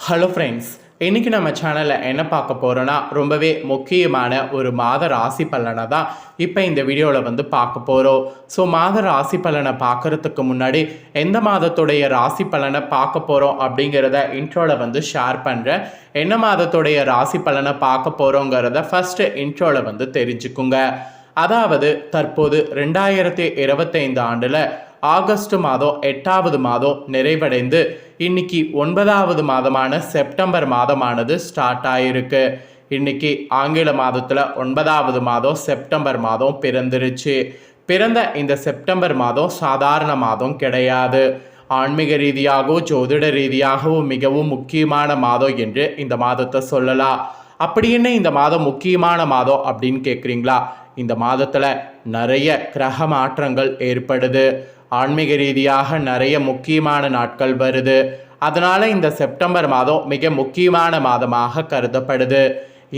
Hello friends, இன்றைக்கி நம்ம சேனலில் என்ன பார்க்க போகிறோன்னா ரொம்பவே முக்கியமான ஒரு மாத ராசி பலனை தான் இப்போ இந்த வீடியோவில் வந்து பார்க்க போகிறோம். ஸோ மாத ராசி பலனை பார்க்குறதுக்கு முன்னாடி எந்த மாதத்துடைய ராசி பலனை பார்க்க போகிறோம் அப்படிங்கிறத இன்ட்ரோவில் வந்து ஷேர் பண்ணுறேன். என்ன மாதத்துடைய ராசி பலனை பார்க்க போகிறோங்கிறத ஃபஸ்ட்டு இன்ட்ரோவில் வந்து தெரிஞ்சுக்குங்க. அதாவது தற்போது 2025 ஆண்டில் ஆகஸ்ட் மாதம் 8வது மாதம் நிறைவடைந்து இன்னைக்கு 9வது மாதமான செப்டம்பர் மாதமானது ஸ்டார்ட் ஆகிருக்கு. இன்னைக்கு ஆங்கில மாதத்தில் 9வது மாதம் செப்டம்பர் மாதம் பிறந்துருச்சு. பிறந்த இந்த செப்டம்பர் மாதம் சாதாரண மாதம் கிடையாது. ஆன்மீக ரீதியாகவும் ஜோதிட ரீதியாகவும் மிகவும் முக்கியமான மாதம் என்று இந்த மாதத்தை சொல்லலாம். அப்படி என்ன இந்த மாதம் முக்கியமான மாதம் அப்படின்னு கேட்குறீங்களா? இந்த மாதத்தில் நிறைய கிரக மாற்றங்கள் ஏற்படுது. ஆன்மீக ரீதியாக நிறைய முக்கியமான நாட்கள் வருது. அதனால் இந்த செப்டம்பர் மாதம் மிக முக்கியமான மாதமாக கருதப்படுது.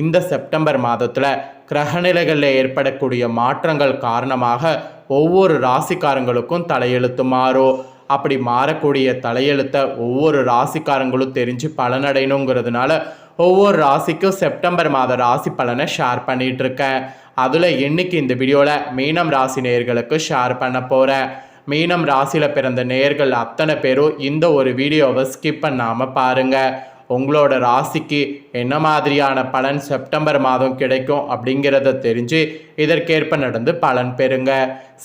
இந்த செப்டம்பர் மாதத்தில் கிரகநிலைகளில் ஏற்படக்கூடிய மாற்றங்கள் காரணமாக ஒவ்வொரு ராசிக்காரங்களுக்கும் தலையெழுத்து மாறும். அப்படி மாறக்கூடிய தலையெழுத்தை ஒவ்வொரு ராசிக்காரங்களும் தெரிஞ்சு பலனடையணுங்கிறதுனால ஒவ்வொரு ராசிக்கும் செப்டம்பர் மாத ராசி பலனை ஷேர் பண்ணிகிட்ருக்கேன். அதில் இன்னைக்கு இந்த வீடியோவில் மீனம் ராசி நேயர்களுக்கு ஷேர் பண்ண போகிறேன். மீனம் ராசியில் பிறந்த நேயர்கள் அத்தனை பேரும் இந்த ஒரு வீடியோவை ஸ்கிப் பண்ணாமல் பாருங்கள். உங்களோட ராசிக்கு என்ன மாதிரியான பலன் செப்டம்பர் மாதம் கிடைக்கும் அப்படிங்கிறத தெரிஞ்சு இதற்கேற்ப நடந்து பலன் பெறுங்க.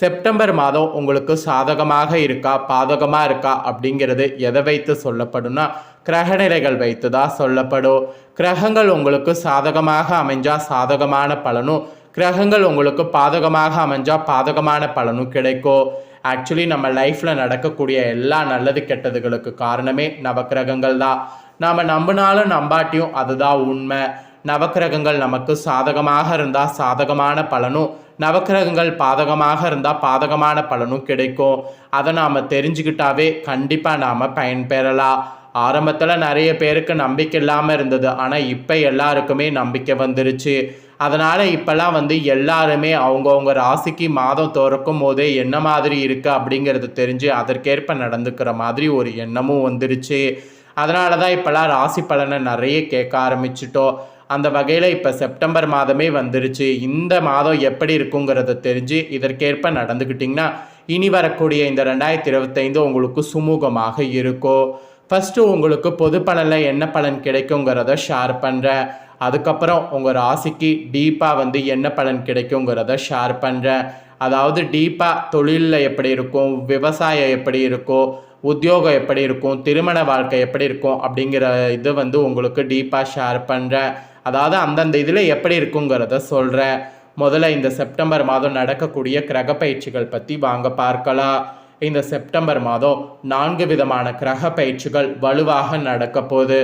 செப்டம்பர் மாதம் உங்களுக்கு சாதகமாக இருக்கா பாதகமாக இருக்கா அப்படிங்கிறது எதை வைத்து சொல்லப்படும்னா கிரகநிலைகள் வைத்து தான் சொல்லப்படும். கிரகங்கள் உங்களுக்கு சாதகமாக அமைஞ்சால் சாதகமான பலனும், கிரகங்கள் உங்களுக்கு பாதகமாக அமைஞ்சால் பாதகமான பலனும் கிடைக்கும். ஆக்சுவலி நம்ம லைஃப்பில் நடக்கக்கூடிய எல்லா நல்லது கெட்டதுகளுக்கு காரணமே நவக்கிரகங்கள் தான். நாம் நம்பினாலும் நம்பாட்டியும் அதுதான் உண்மை. நவக்கிரகங்கள் நமக்கு சாதகமாக இருந்தால் சாதகமான பலனும், நவக்கிரகங்கள் பாதகமாக இருந்தால் பாதகமான பலனும் கிடைக்கும். அதை நாம் தெரிஞ்சுக்கிட்டாவே கண்டிப்பாக நாம் பயன்பெறலாம். ஆரம்பத்தில் நிறைய பேருக்கு நம்பிக்கை இல்லாமல் இருந்தது, ஆனால் இப்போ எல்லாருக்குமே நம்பிக்கை வந்துருச்சு. அதனால் இப்போல்லாம் வந்து எல்லாருமே அவங்கவுங்க ராசிக்கு மாதம் திறக்கும் போதே என்ன மாதிரி இருக்குது அப்படிங்கிறது தெரிஞ்சு அதற்கேற்ப நடந்துக்கிற மாதிரி ஒரு எண்ணமும் வந்துருச்சு. அதனால தான் இப்போல்லாம் ராசி பலனை நிறைய கேட்க ஆரம்பிச்சிட்டோம். அந்த வகையில் இப்போ செப்டம்பர் மாதமே வந்துருச்சு. இந்த மாதம் எப்படி இருக்குங்கிறத தெரிஞ்சு இதற்கேற்ப நடந்துக்கிட்டிங்கன்னா இனி வரக்கூடிய இந்த 2025 உங்களுக்கு சுமூகமாக இருக்கும். ஃபஸ்ட்டு உங்களுக்கு பொது பலனில் என்ன பலன் கிடைக்குங்கிறத ஷேர் பண்ணுறேன். அதுக்கப்புறம் உங்கள் ராசிக்கு டீப்பாக வந்து என்ன பலன் கிடைக்குங்கிறத ஷேர் பண்ணுறேன். அதாவது டீப்பாக தொழிலில் எப்படி இருக்கும், விவசாயம் எப்படி இருக்கும், உத்தியோகம் எப்படி இருக்கும், திருமண வாழ்க்கை எப்படி இருக்கும் அப்படிங்கிற இது வந்து உங்களுக்கு டீப்பாக ஷேர் பண்ணுறேன். அதாவது அந்தந்த இதில் எப்படி இருக்குங்கிறத சொல்கிறேன். முதல்ல இந்த செப்டம்பர் மாதம் நடக்கக்கூடிய கிரக பயிற்சிகள் பற்றி வாங்க பார்க்கலாம். இந்த செப்டம்பர் மாதம் 4 விதமான கிரக பயிற்சிகள் வலுவாக நடக்க போகுது.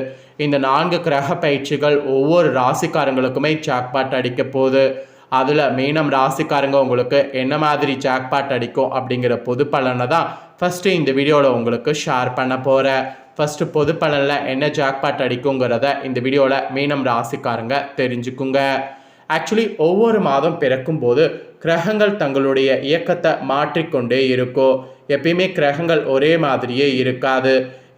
இந்த 4 கிரக பயிற்சிகள் ஒவ்வொரு ராசிக்காரங்களுக்குமே ஜாக்பாட் அடிக்க போகுது. அதில் மீனம் ராசிக்காரங்க உங்களுக்கு என்ன மாதிரி ஜாக்பாட் அடிக்கும் அப்படிங்கிற பொது பலனை தான் ஃபஸ்ட்டு இந்த வீடியோவில் உங்களுக்கு ஷேர் பண்ண போகிறேன். ஃபஸ்ட்டு பொது பலனில் என்ன ஜாக்பாட் அடிக்குங்கிறத இந்த வீடியோவில் மீனம் ராசிக்காரங்க தெரிஞ்சுக்குங்க. ஆக்சுவலி ஒவ்வொரு மாதம் பிறக்கும் போது கிரகங்கள் தங்களுடைய இயக்கத்தை மாற்றிக்கொண்டே இருக்கும். எப்பயுமே கிரகங்கள் ஒரே மாதிரியே இருக்காது.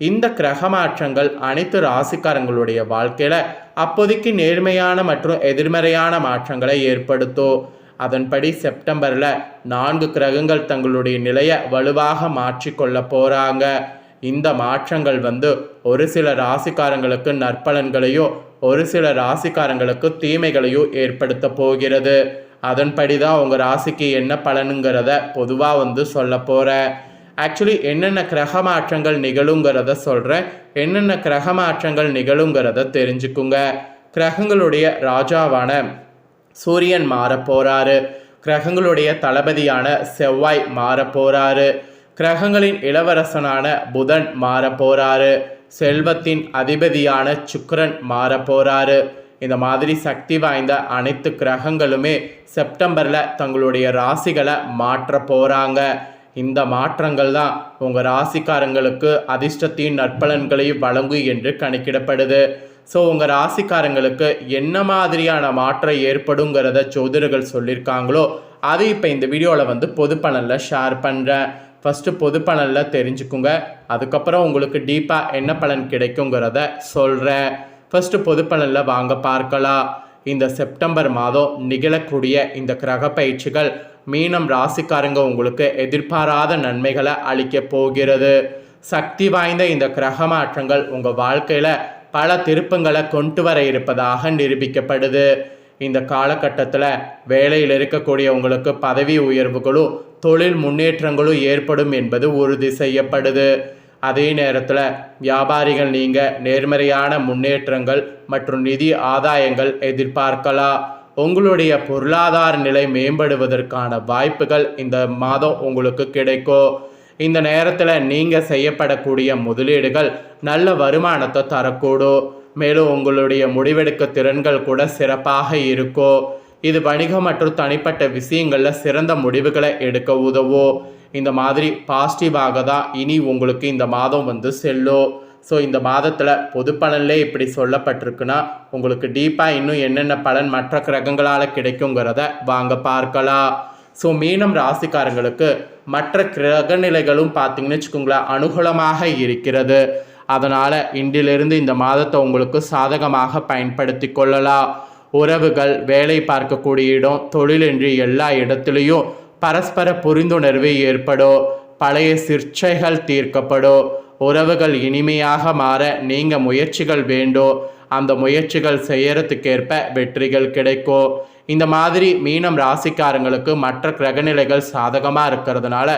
இந்த கிரக மாற்றங்கள் அனைத்து ராசிக்காரங்களுடைய வாழ்க்கையில் அப்போதைக்கு நேர்மையான மற்றும் எதிர்மறையான மாற்றங்களை ஏற்படுத்தும். அதன்படி செப்டம்பரில் 4 கிரகங்கள் தங்களுடைய நிலையை வலுவாக மாற்றிக்கொள்ள போகிறாங்க. இந்த மாற்றங்கள் வந்து ஒரு சில ராசிக்காரங்களுக்கு நற்பலன்களையும் ஒரு சில ராசிக்காரங்களுக்கு தீமைகளையும் ஏற்படுத்த போகிறது. அதன்படி தான் உங்கள் ராசிக்கு என்ன பலனுங்கிறத பொதுவாக வந்து சொல்ல போகிறேன். ஆக்சுவலி என்னென்ன கிரக மாற்றங்கள் நிகழுங்கிறத சொல்கிறேன். என்னென்ன கிரக மாற்றங்கள் நிகழுங்கிறத தெரிஞ்சுக்குங்க. கிரகங்களுடைய ராஜாவான சூரியன் மாற போகிறாரு. கிரகங்களுடைய தளபதியான செவ்வாய் மாற போகிறாரு. கிரகங்களின் இளவரசனான புதன் மாற போகிறாரு. செல்வத்தின் அதிபதியான சுக்கிரன் மாற போகிறாரு. இந்த மாதிரி சக்தி வாய்ந்த அனைத்து கிரகங்களுமே செப்டம்பரில் தங்களுடைய ராசிகளை மாற்ற போகிறாங்க. இந்த மாற்றங்கள் தான் உங்கள் ராசிக்காரங்களுக்கு அதிர்ஷ்டத்தையும் நற்பலன்களையும் வழங்கும் என்று கணக்கிடப்படுது. ஸோ உங்கள் ராசிக்காரங்களுக்கு என்ன மாதிரியான மாற்றம் ஏற்படுங்கிறத ஜோதிடர்கள் சொல்லியிருக்காங்களோ அது இப்போ இந்த வீடியோவில் வந்து பொது பலனில் ஷேர் பண்ணுறேன். ஃபஸ்ட்டு பொது பலனில் தெரிஞ்சுக்குங்க. அதுக்கப்புறம் உங்களுக்கு டீப்பாக என்ன பலன் கிடைக்குங்கிறத சொல்கிறேன். ஃபஸ்ட்டு பொது பலனில் வாங்க பார்க்கலாம். இந்த செப்டம்பர் மாதம் நிகழக்கூடிய இந்த கிரக பயிற்சிகள் மீனம் ராசிக்காரங்க உங்களுக்கு எதிர்பாராத நன்மைகளை அளிக்க போகிறது. சக்தி வாய்ந்த இந்த கிரக மாற்றங்கள் உங்கள் வாழ்க்கையில் பல திருப்பங்களை கொண்டு வர இருப்பதாக நிரூபிக்கப்படுது. இந்த காலகட்டத்தில் வேலையில் இருக்கக்கூடிய உங்களுக்கு பதவி உயர்வுகளும் தொழில் முன்னேற்றங்களும் ஏற்படும் என்பது உறுதி செய்யப்படுது. அதே நேரத்தில் வியாபாரிகள் நீங்கள் நேர்மறையான முன்னேற்றங்கள் மற்றும் நிதி ஆதாயங்கள் எதிர்பார்க்கலாம். உங்களுடைய பொருளாதார நிலை மேம்படுவதற்கான வாய்ப்புகள் இந்த மாதம் உங்களுக்கு கிடைக்கும். இந்த நேரத்தில் நீங்கள் செய்யப்படக்கூடிய முதலீடுகள் நல்ல வருமானத்தை தரக்கூடும். மேலும் உங்களுடைய முடிவெடுக்க திறன்கள் கூட சிறப்பாக இருக்கும். இது வணிகம் மற்றும் தனிப்பட்ட விஷயங்களில் சிறந்த முடிவுகளை எடுக்க உதவும். இந்த மாதிரி பாசிட்டிவாக தான் இனி உங்களுக்கு இந்த மாதம் செல்லும். ஸோ இந்த மாதத்தில் பொது பலன்லே இப்படி சொல்லப்பட்டிருக்குன்னா உங்களுக்கு டீப்பாக இன்னும் என்னென்ன பலன் மற்ற கிரகங்களால் கிடைக்குங்கிறத வாங்க பார்க்கலாம். ஸோ மீனம் ராசிக்காரங்களுக்கு மற்ற கிரகநிலைகளும் பார்த்தீங்கன்னு வச்சுக்கோங்களேன் அனுகூலமாக இருக்கிறது. அதனால் இன்றிலிருந்து இந்த மாதத்தை உங்களுக்கு சாதகமாக பயன்படுத்தி கொள்ளலாம். உறவுகள், வேலை பார்க்கக்கூடிய இடம், தொழில் என்று எல்லா இடத்துலையும் பரஸ்பர புரிந்துணர்வு ஏற்படும். பழைய சிர்ச்சைகள் தீர்க்கப்படும். உறவுகள் இனிமையாக மாற நீங்கள் முயற்சிகள் வேண்டும். அந்த முயற்சிகள் செய்யறதுக்கேற்ப வெற்றிகள் கிடைக்கும். இந்த மாதிரி மீனம் ராசிக்காரங்களுக்கு மற்ற கிரகநிலைகள் சாதகமாக இருக்கிறதுனால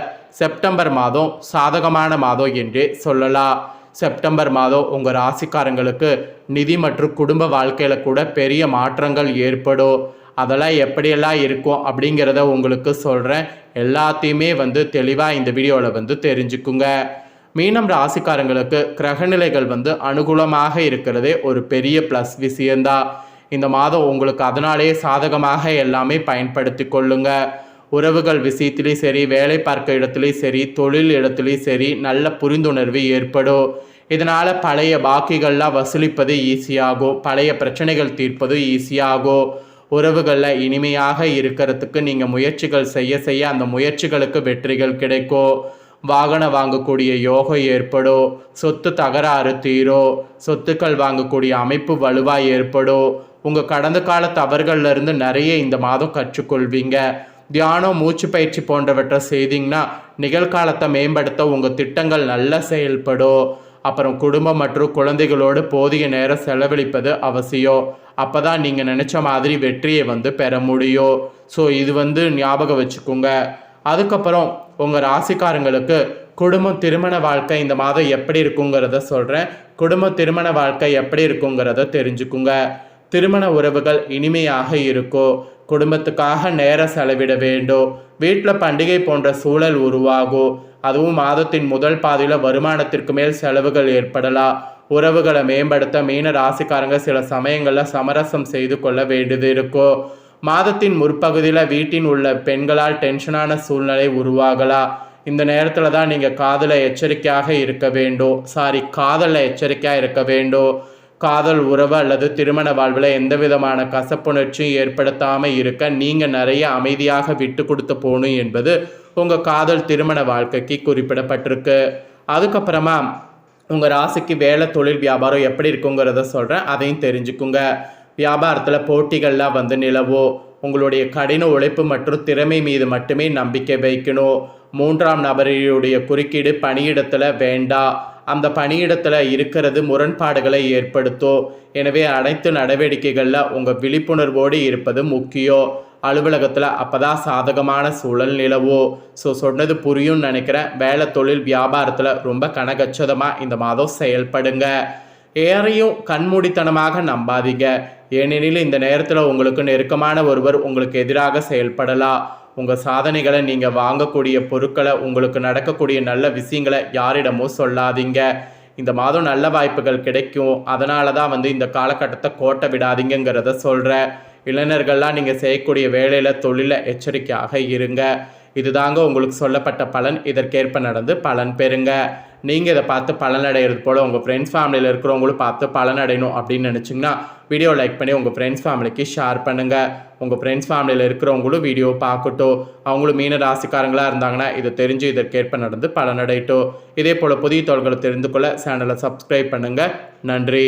செப்டம்பர் மாதம் சாதகமான மாதம் என்றே சொல்லலாம். செப்டம்பர் மாதம் உங்கள் ராசிக்காரங்களுக்கு நிதி மற்றும் குடும்ப வாழ்க்கையில் கூட பெரிய மாற்றங்கள் ஏற்படும். அதெல்லாம் எப்படியெல்லாம் இருக்கும் அப்படிங்கிறத உங்களுக்கு சொல்கிறேன். எல்லாத்தையுமே தெளிவாக இந்த வீடியோவில் தெரிஞ்சுக்குங்க. மீனம் ராசிக்காரங்களுக்கு கிரகநிலைகள் அனுகூலமாக இருக்கிறதே ஒரு பெரிய ப்ளஸ் விஷயந்தான். இந்த மாதம் உங்களுக்கு அதனாலே சாதகமாக எல்லாமே பயன்படுத்தி கொள்ளுங்க. உறவுகள் விஷயத்துலேயும் சரி, வேலை பார்க்க இடத்துலையும் சரி, தொழில் இடத்துலையும் சரி நல்ல புரிந்துணர்வு ஏற்படும். இதனால் பழைய பாக்கிகள்லாம் வசூலிப்பது ஈஸியாகும். பழைய பிரச்சனைகள் தீர்ப்பது ஈஸியாகும். உறவுகளில் இனிமையாக இருக்கிறதுக்கு நீங்கள் முயற்சிகள் செய்ய செய்ய அந்த முயற்சிகளுக்கு வெற்றிகள் கிடைக்கும். வாகனம் வாங்கக்கூடிய யோகம் ஏற்படும். சொத்து தகராறு தீரும். சொத்துக்கள் வாங்கக்கூடிய அமைப்பு வலுவாக ஏற்படும். உங்கள் கடந்த கால தவறுகள்லேருந்து நிறைய இந்த மாதம் கற்றுக்கொள்வீங்க. தியானம், மூச்சு பயிற்சி போன்றவற்றை செய்தீங்கன்னா நிகழ்காலத்தை மேம்படுத்த உங்கள் திட்டங்கள் நல்லா செயல்படும். அப்புறம் குடும்பம் மற்றும் குழந்தைகளோடு போதிய நேரம் செலவழிப்பது அவசியம். அப்போ தான் நீங்கள் நினச்ச மாதிரி வெற்றியை பெற முடியும். ஸோ இது ஞாபகம் வச்சுக்கோங்க. அதுக்கப்புறம் உங்கள் ராசிக்காரங்களுக்கு குடும்பம், திருமண வாழ்க்கை இந்த மாதம் எப்படி இருக்குங்கிறத சொல்கிறேன். குடும்ப திருமண வாழ்க்கை எப்படி இருக்குங்கிறத தெரிஞ்சுக்குங்க. திருமண உறவுகள் இனிமையாக இருக்கும். குடும்பத்துக்காக நேரம் செலவிட வேண்டும். வீட்டில் பண்டிகை போன்ற சூழல் உருவாகும். அதுவும் மாதத்தின் முதல் பாதியில் வருமானத்திற்கு மேல் செலவுகள் ஏற்படலாம். உறவுகளை மேம்படுத்த மீன ராசிக்காரங்க சில சமயங்களில் சமரசம் செய்து கொள்ள வேண்டியது இருக்கும். மாதத்தின் முற்பகுதியில் வீட்டின் உள்ள பெண்களால் டென்ஷனான சூழ்நிலை உருவாகலாம். இந்த நேரத்தில் தான் நீங்கள் காதலில் எச்சரிக்கையாக இருக்க வேண்டும். காதல் உறவு அல்லது திருமண வாழ்வில் எந்த விதமான கசப்புணர்ச்சியும் ஏற்படுத்தாமல் இருக்க நீங்கள் நிறைய அமைதியாக விட்டு கொடுத்து போகணும் என்பது உங்கள் காதல் திருமண வாழ்க்கைக்கு குறிப்பிடப்பட்டிருக்கு. அதுக்கப்புறமா உங்கள் ராசிக்கு வேலை, தொழில், வியாபாரம் எப்படி இருக்குங்கிறத சொல்கிறேன். அதையும் தெரிஞ்சுக்குங்க. வியாபாரத்தில் போட்டிகள்லாம் நிலவும். உங்களுடைய கடின உழைப்பு மற்றும் திறமை மீது மட்டுமே நம்பிக்கை வைக்கணும். 3ஆம் நபருடைய குறுக்கீடு பணியிடத்தில் வேண்டாம். அந்த பணியிடத்தில் இருக்கிறது முரண்பாடுகளை ஏற்படுத்தும். எனவே அனைத்து நடவடிக்கைகளில் உங்கள் விழிப்புணர்வோடு இருப்பது முக்கியம். அலுவலகத்தில் அப்போ தான் சாதகமான சூழல் நிலவும். ஸோ சொன்னது புரியும்னு நினைக்கிறேன். வேலை, தொழில், வியாபாரத்தில் ரொம்ப கனகச்சிதமாக இந்த மாதம் செயல்படுங்க. யாரையும் கண்மூடித்தனமாக நம்பாதீங்க. ஏனெனில் இந்த நேரத்தில் உங்களுக்கு நெருக்கமான ஒருவர் உங்களுக்கு எதிராக செயல்படலாம். உங்கள் சாதனைகளை, நீங்கள் வாங்கக்கூடிய பொருட்களை, உங்களுக்கு நடக்கக்கூடிய நல்ல விஷயங்களை யாரிடமும் சொல்லாதீங்க. இந்த மாதம் நல்ல வாய்ப்புகள் கிடைக்கும். அதனால தான் இந்த காலகட்டத்தை கோட்டை விடாதீங்கிறத சொல்கிறேன். இளைஞர்கள்லாம் நீங்கள் செய்யக்கூடிய வேலையில், தொழிலில் எச்சரிக்கையாக இருங்க. இதுதாங்க உங்களுக்கு சொல்லப்பட்ட பலன். இதற்கேற்ப நடந்து பலன் பெறுங்க. நீங்கள் இதை பார்த்து பலனடைகிறது போல் உங்கள் ஃப்ரெண்ட்ஸ் ஃபேமிலியில் இருக்கிறவங்களும் பார்த்து பலனடையணும் அப்படின்னு நினச்சிங்கன்னா வீடியோ லைக் பண்ணி உங்கள் ஃப்ரெண்ட்ஸ் ஃபேமிலிக்கு ஷேர் பண்ணுங்கள். உங்கள் ஃப்ரெண்ட்ஸ் ஃபேமிலியில் இருக்கிறவங்களும் வீடியோ பார்க்கட்டும். அவங்களும் மீன ராசிக்காரங்களாக இருந்தாங்கன்னா இதை தெரிஞ்சு இதற்கேற்ப நடந்து பலனடையட்டும். இதே போல் புதிய தகவல்களை தெரிந்து கொள்ள சேனலை சப்ஸ்கிரைப் பண்ணுங்கள். நன்றி.